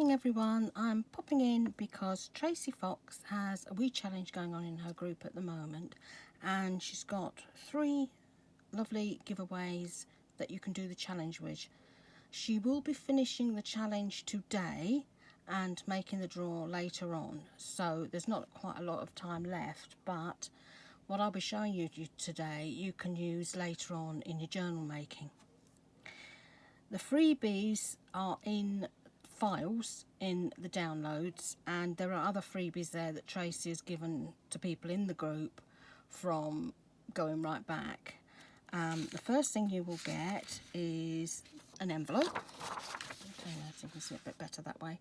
morning everyone. I'm popping in because Tracie Fox has a wee challenge going on in her group at the moment, and she's got 3 lovely giveaways that you can do the challenge with. She will be finishing the challenge today and making the draw later on, so there's not quite a lot of time left, but what I'll be showing you today you can use later on in your journal making. The freebies are in files in the downloads, and there are other freebies there that Tracie has given to people in the group from going right back. The first thing you will get is an envelope. Okay, I think you can see it a bit better that way.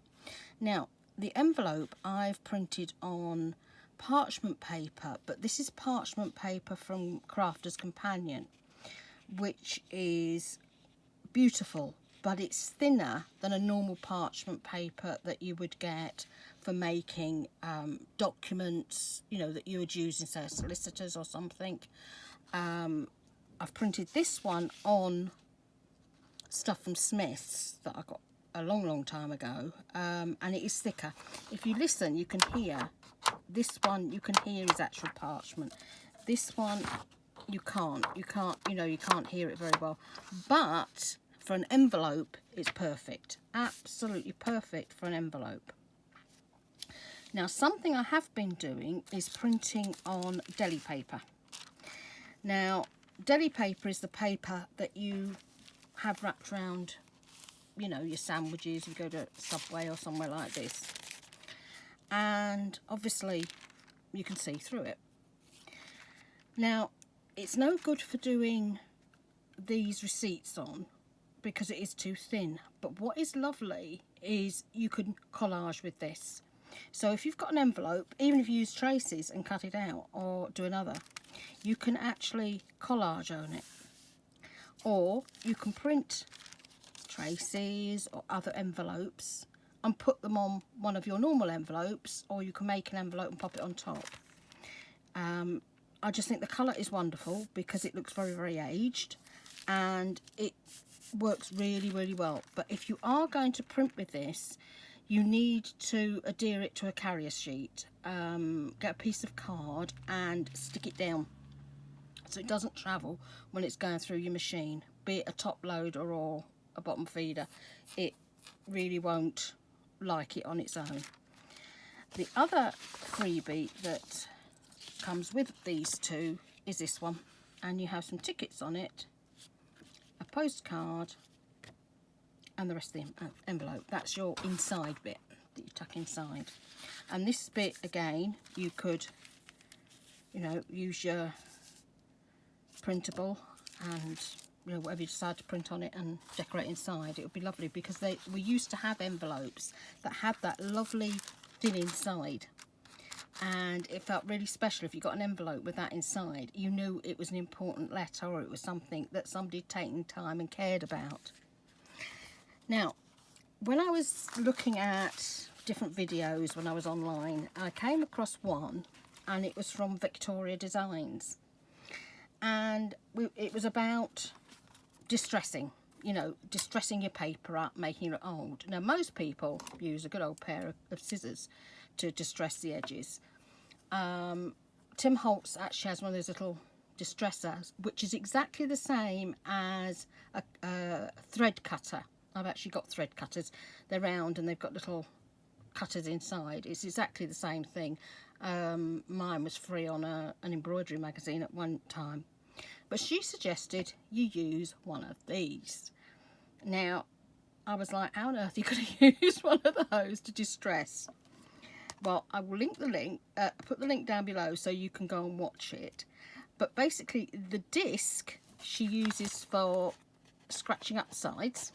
Now, the envelope I've printed on parchment paper, but this is parchment paper from Crafter's Companion, which is beautiful, but it's thinner than a normal parchment paper that you would get for making documents, you know, that you would use in, say, solicitors or something. I've printed this one on stuff from Smith's that I got a long time ago, and it is thicker. If you listen, you can hear this one. You can hear is actual parchment. This one you can't hear it very well, but for an envelope it's perfect, absolutely perfect for an envelope. Now, something I have been doing is printing on Deli paper. Now, Deli paper is the paper that you have wrapped around, you know, your sandwiches. You go to Subway or somewhere like this, and obviously you can see through it. Now, it's no good for doing these receipts on because it is too thin, but what is lovely is you can collage with this. So if you've got an envelope, even if you use Tracie's and cut it out or do another, you can actually collage on it, or you can print Tracie's or other envelopes and put them on one of your normal envelopes, or you can make an envelope and pop it on top. I just think the colour is wonderful because it looks very aged, and it works really well. But if you are going to print with this, you need to adhere it to a carrier sheet. Get a piece of card and stick it down so it doesn't travel when it's going through your machine, be it a top loader or a bottom feeder. It really won't like it on its own. The other freebie that comes with these two is this one, and you have some tickets on it, a postcard, and the rest of the envelope. That's your inside bit that you tuck inside. And this bit, again, you could, you know, use your printable and, you know, whatever you decide to print on it and decorate inside. It would be lovely because we used to have envelopes that had that lovely thin inside, and it felt really special if you got an envelope with that inside. You knew it was an important letter, or it was something that somebody had taken time and cared about. Now, when I was looking at different videos when I was online, I came across one, and it was from Victoria Designs, and it was about distressing, you know, distressing your paper up, making it look old. Now, most people use a good old pair of scissors to distress the edges. Tim Holtz actually has one of those little distressors, which is exactly the same as a thread cutter. I've actually got thread cutters. They're round and they've got little cutters inside. It's exactly the same thing. Mine was free on an embroidery magazine at one time, but she suggested you use one of these. Now, I was like, how on earth are you going to use one of those to distress? Well, I will link the link, put the link down below so you can go and watch it. But basically, the disc she uses for scratching up sides.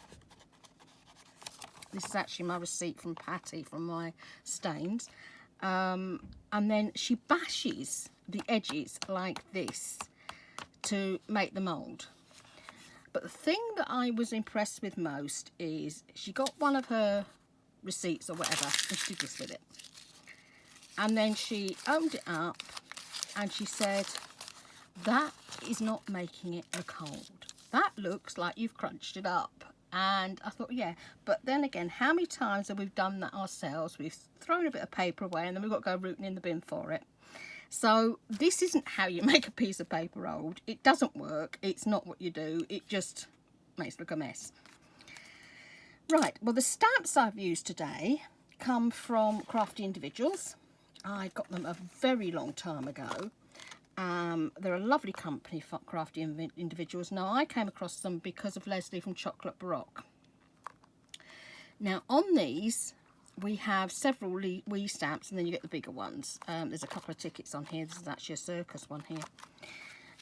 This is actually my receipt from Patty from my stains. And then she bashes the edges like this to make the mould. But the thing that I was impressed with most is she got one of her receipts or whatever and she did this with it. And then she opened it up and she said, that is not making it look old. That looks like you've crunched it up. And I thought, yeah, but then again, how many times have we done that ourselves? We've thrown a bit of paper away and then we've got to go rooting in the bin for it. So this isn't how you make a piece of paper old. It doesn't work. It's not what you do. It just makes it look a mess. Right, well, the stamps I've used today come from Crafty Individuals. I got them a very long time ago. They're a lovely company, Crafty Individuals. Now, I came across them because of Leslie from Chocolate Baroque. Now, on these, we have several wee stamps, and then you get the bigger ones. There's a couple of tickets on here. This is actually a circus one here.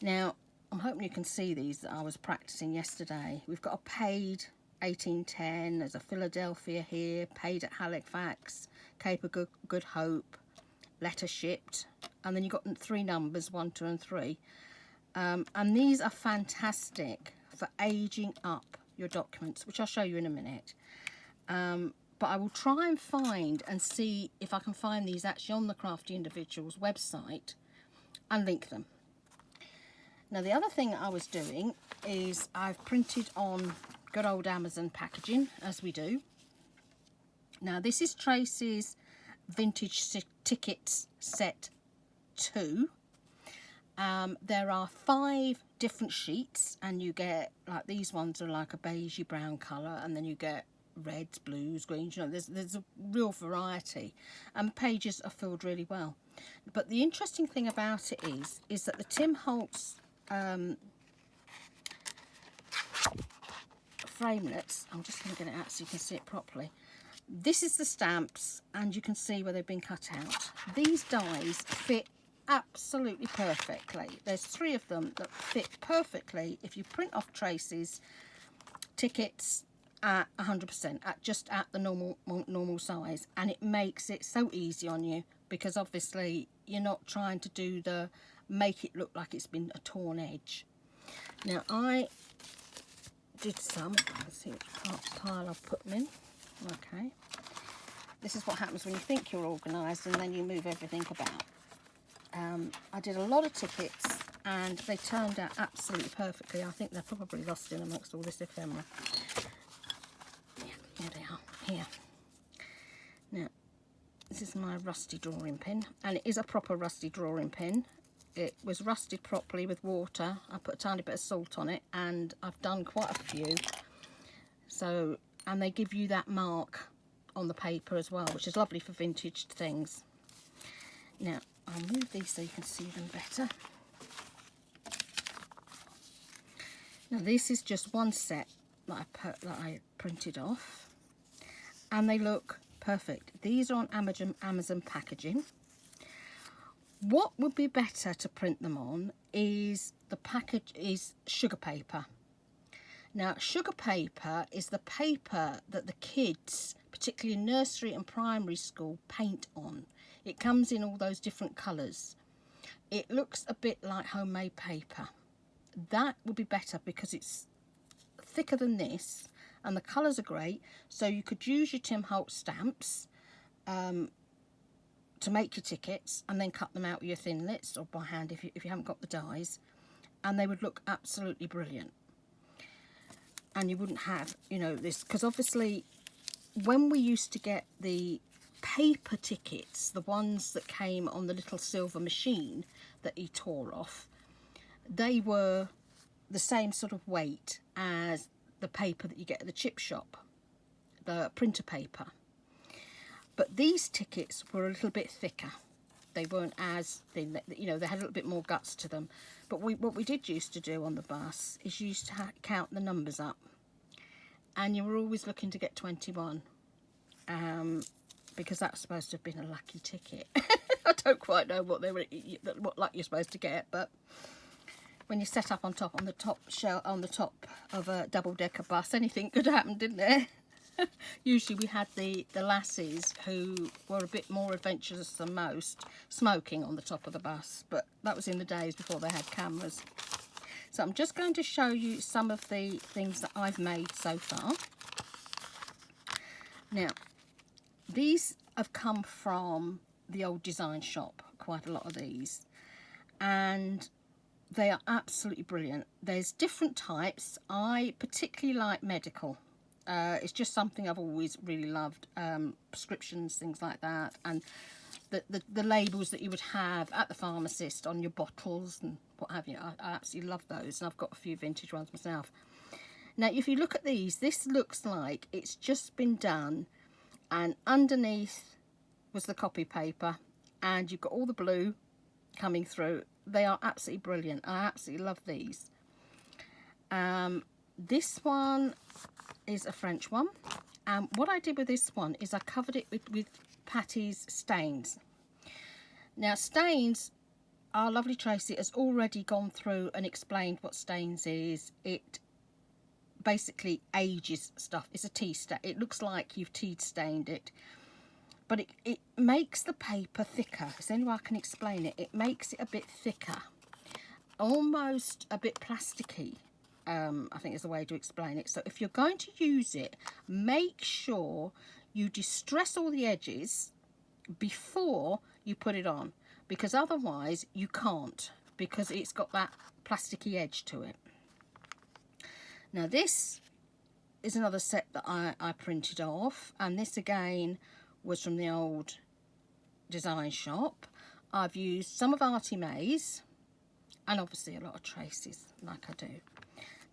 Now, I'm hoping you can see these that I was practicing yesterday. We've got a paid 1810, there's a Philadelphia here, paid at Halifax, Cape of Good Hope, letter shipped, and then you've got 3 numbers, 1, 2 and 3. And these are fantastic for aging up your documents, which I'll show you in a minute. But I will try and find and see if I can find these actually on the Crafty Individuals website and link them. Now, the other thing I was doing is I've printed on good old Amazon packaging, as we do. Now, this is Tracie's Vintage Tickets Set 2. There are 5 different sheets, and you get, like, these ones are like a beigey brown colour, and then you get reds, blues, greens. You know, there's a real variety, and the pages are filled really well. But the interesting thing about it is that the Tim Holtz Framelets, I'm just going to get it out so you can see it properly. This is the stamps, and you can see where they've been cut out. These dies fit absolutely perfectly. There's 3 of them that fit perfectly if you print off Tracie's tickets at 100%, just at the normal size, and it makes it so easy on you, because obviously you're not trying to do the make it look like it's been a torn edge. Now, I did some, let's see which pile I've put them in. Okay, this is what happens when you think you're organised and then you move everything about. I did a lot of tickets and they turned out absolutely perfectly. I think they're probably lost in amongst all this ephemera. Yeah, here they are, here. Now, this is my rusty drawing pen, and it is a proper rusty drawing pen. It was rusted properly with water. I put a tiny bit of salt on it, and I've done quite a few. So, and they give you that mark on the paper as well, which is lovely for vintage things. Now, I'll move these so you can see them better. Now, this is just one set that I printed off, and they look perfect. These are on Amazon packaging. What would be better to print them on is sugar paper. Now, sugar paper is the paper that the kids, particularly in nursery and primary school, paint on. It comes in all those different colours. It looks a bit like homemade paper. That would be better because it's thicker than this and the colours are great. So you could use your Tim Holtz stamps to make your tickets and then cut them out with your thinlits or by hand if you haven't got the dies, and they would look absolutely brilliant. And you wouldn't have, you know, this, because obviously when we used to get the paper tickets, the ones that came on the little silver machine that he tore off, they were the same sort of weight as the paper that you get at the chip shop, the printer paper. But these tickets were a little bit thicker. They weren't as thin, you know, they had a little bit more guts to them. But what we did used to do on the bus is you used to count the numbers up. And you were always looking to get 21. Because that's supposed to have been a lucky ticket. I don't quite know what luck you're supposed to get, but when you set up on the top of a double-decker bus, anything could happen, didn't it? Usually we had the lassies who were a bit more adventurous than most, smoking on the top of the bus, but that was in the days before they had cameras. So I'm just going to show you some of the things that I've made so far. Now, these have come from the old design shop, quite a lot of these, and they are absolutely brilliant. There's different types. I particularly like medical. It's just something I've always really loved. Prescriptions, things like that, and the labels that you would have at the pharmacist on your bottles and what have you. I absolutely love those, and I've got a few vintage ones myself. Now, if you look at these, this looks like it's just been done, and underneath was the copy paper, and you've got all the blue coming through. They are absolutely brilliant. I absolutely love these. This one is a French one, and what I did with this one is I covered it with Patty's stains. Now, stains, our lovely Tracie has already gone through and explained what stains is. It basically ages stuff. It's a tea stain. It looks like you've tea stained it, but it makes the paper thicker. It's the only way I can explain it. It makes it a bit thicker, almost a bit plasticky. I think is the way to explain it. So if you're going to use it, make sure you distress all the edges before you put it on, because otherwise you can't, because it's got that plasticky edge to it. Now, this is another set that I printed off, and this again was from the old design shop. I've used some of Artie May's and obviously a lot of Tracie's, like I do.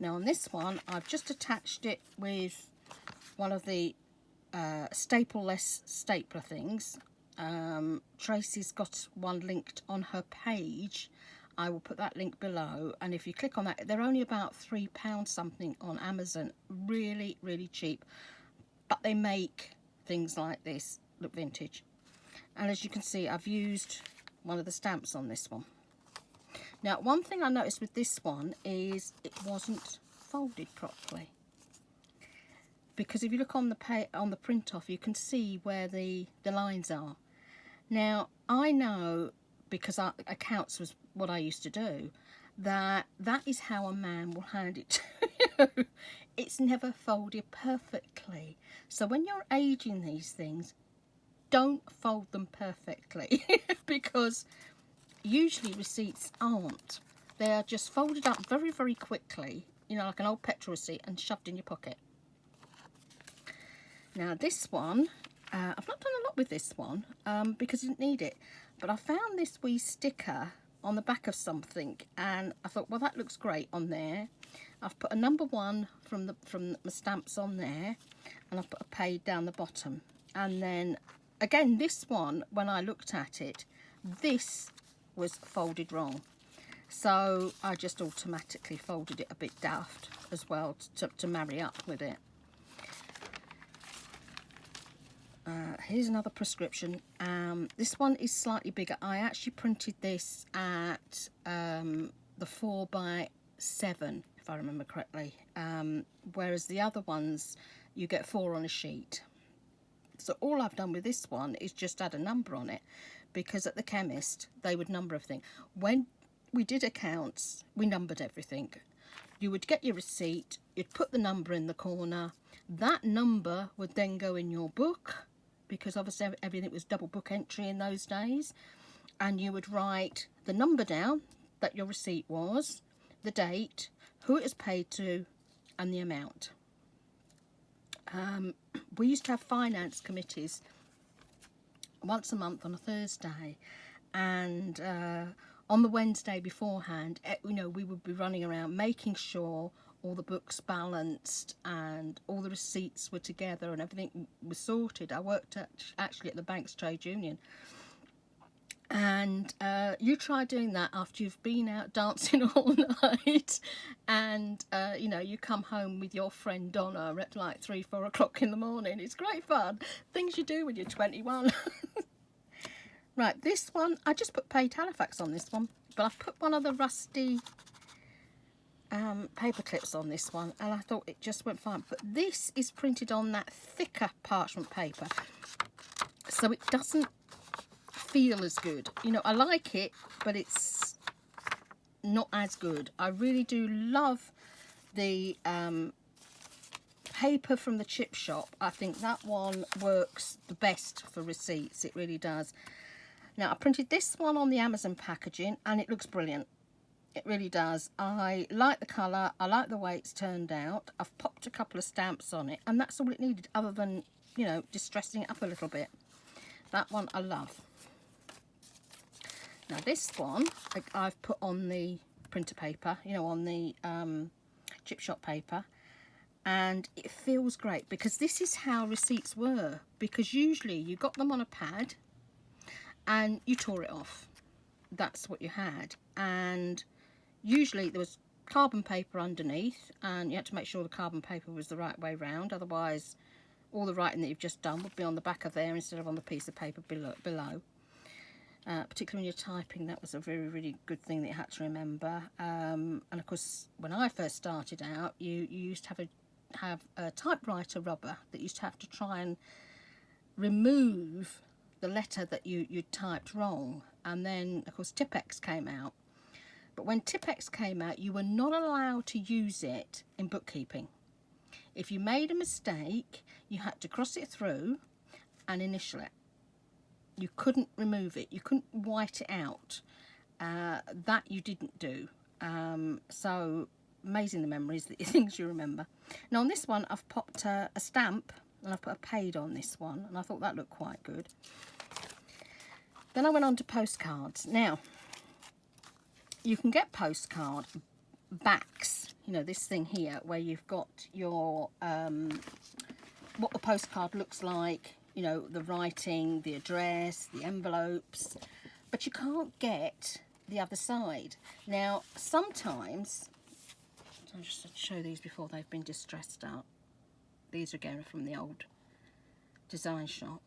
Now, on this one, I've just attached it with one of the staple-less stapler things. Tracie's got one linked on her page. I will put that link below, and if you click on that, they're only about £3 something on Amazon. Really, really cheap, but they make things like this look vintage. And as you can see, I've used one of the stamps on this one. Now, one thing I noticed with this one is it wasn't folded properly, because if you look on the print off, you can see where the lines are. Now, I know, because accounts was what I used to do, that is how a man will hand it to you. It's never folded perfectly. So when you're aging these things, don't fold them perfectly because usually receipts aren't. They are just folded up very, very quickly, you know, like an old petrol receipt, and shoved in your pocket. Now, this one, I've not done a lot with this one because I didn't need it, but I found this wee sticker on the back of something, and I thought, well, that looks great on there. I've put a number 1 from my stamps on there, and I've put a paid down the bottom. And then again, this one, when I looked at it, this was folded wrong, so I just automatically folded it a bit daft as well to marry up with it. Here's another prescription. This one is slightly bigger. I actually printed this at the 4x7, if I remember correctly, whereas the other ones you get 4 on a sheet. So all I've done with this one is just add a number on it, because at the chemist they would number everything. When we did accounts, we numbered everything. You would get your receipt, you'd put the number in the corner, that number would then go in your book, because obviously everything was double book entry in those days, and you would write the number down that your receipt was, the date, who it was paid to, and the amount. We used to have finance committees once a month on a Thursday, and on the Wednesday beforehand, you know, we would be running around making sure all the books balanced and all the receipts were together and everything was sorted. I worked actually at the bank's trade union, and you try doing that after you've been out dancing all night, and you know, you come home with your friend Donna at like 3-4 o'clock in the morning. It's great fun, things you do when you're 21. Right, this one, I just put paid Halifax on this one, but I've put one of the rusty paper clips on this one, and I thought it just went fine. But this is printed on that thicker parchment paper, so it doesn't feel as good. You know, I like it, but it's not as good. I really do love the paper from the chip shop. I think that one works the best for receipts. It really does. Now, I printed this one on the Amazon packaging, and it looks brilliant. It really does. I like the colour. I like the way it's turned out. I've popped a couple of stamps on it, and that's all it needed, other than, you know, distressing it up a little bit. That one I love. Now this one I've put on the printer paper, you know, on the chip shop paper, and it feels great because this is how receipts were. Because usually you got them on a pad and you tore it off. That's what you had, and usually there was carbon paper underneath, and you had to make sure the carbon paper was the right way round, otherwise all the writing that you've just done would be on the back of there instead of on the piece of paper below. Particularly when you're typing, that was a really good thing that you had to remember. And of course, when I first started out, you used to have a typewriter rubber that used to have to try and remove the letter that you typed wrong. And then of course Tipp-Ex came out. But when Tipp-Ex came out, you were not allowed to use it in bookkeeping. If you made a mistake, you had to cross it through and initial it. You couldn't remove it. You couldn't white it out. That you didn't do. So amazing the memories, the things you remember. Now on this one, I've popped a stamp, and I've put a paid on this one, and I thought that looked quite good. Then I went on to postcards. Now, you can get postcard backs, you know, this thing here where you've got your what the postcard looks like, you know, the writing, the address, the envelopes, but you can't get the other side. Now sometimes, I'll just show these before they've been distressed out. These are again from the old design shop.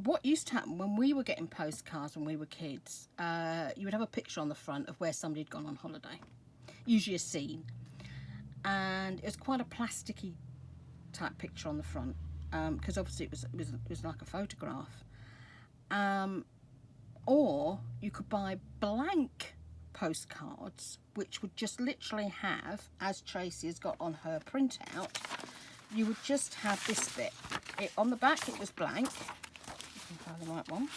What used to happen when we were getting postcards when we were kids, you would have a picture on the front of where somebody had gone on holiday, usually a scene, and it was quite a plasticky type picture on the front, because obviously it was like a photograph. Or you could buy blank postcards, which would just literally have, as Tracie has got on her printout, you would just have this bit. On the back it was blank. Find the right one.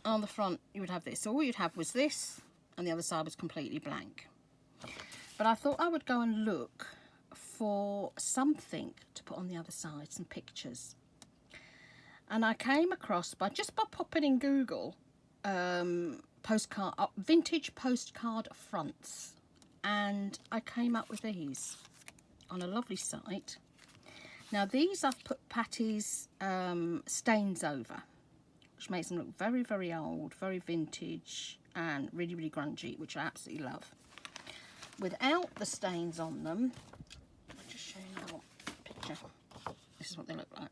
On the front you would have this. So all you'd have was this, and the other side was completely blank. But I thought I would go and look for something to put on the other side, some pictures. And I came across, just by popping in Google, vintage postcard fronts, and I came up with these on a lovely site. Now these I've put Patty's stains over, which makes them look very old, very vintage, and really grungy, which I absolutely love. Without the stains on them, I'll just show you another picture. This is what they look like.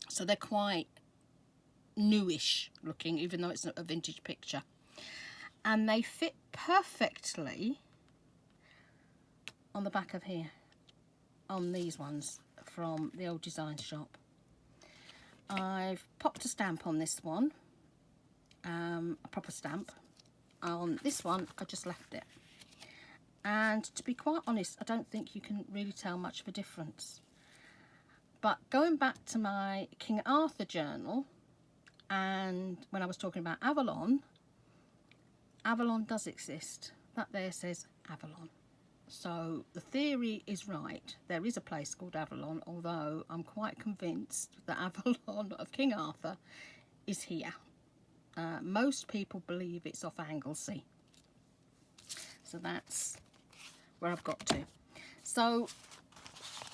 So they're quite newish looking, even though it's not a vintage picture. And they fit perfectly on the back of here, on these ones from the old design shop. I've popped a stamp on this one, a proper stamp. On this one, I just left it. And to be quite honest, I don't think you can really tell much of a difference. But going back to my King Arthur journal, and when I was talking about Avalon, Avalon does exist. That there says Avalon. So the theory is right. There is a place called Avalon, although I'm quite convinced that Avalon of King Arthur is here. Most people believe it's off Anglesey. So that's where I've got to. So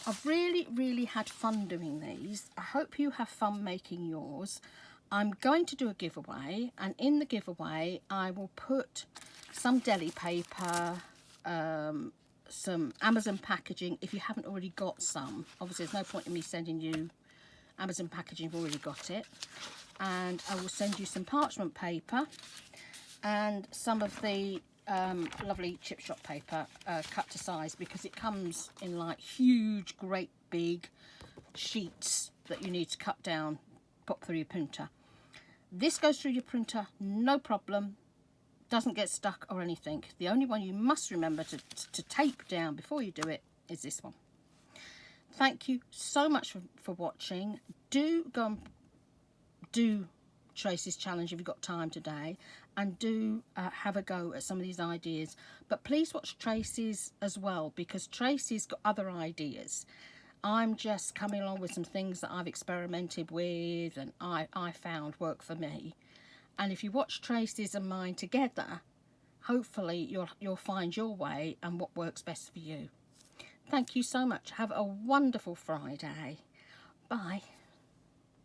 I've really had fun doing these. I hope you have fun making yours. I'm going to do a giveaway, and in the giveaway I will put some deli paper, some Amazon packaging if you haven't already got some. Obviously there's no point in me sending you Amazon packaging, you've already got it. And I will send you some parchment paper and some of the lovely chip shop paper cut to size, because it comes in like huge great big sheets that you need to cut down, pop through your printer. This goes through your printer no problem, doesn't get stuck or anything. The only one you must remember to tape down before you do it is this one. Thank you so much for watching. Do go and do Tracie's challenge if you've got time today, and do have a go at some of these ideas. But please watch Tracie's as well, because Tracie's got other ideas. I'm just coming along with some things that I've experimented with and I found work for me. And if you watch Tracie's and mine together, hopefully you'll find your way and what works best for you. Thank you so much. Have a wonderful Friday. Bye.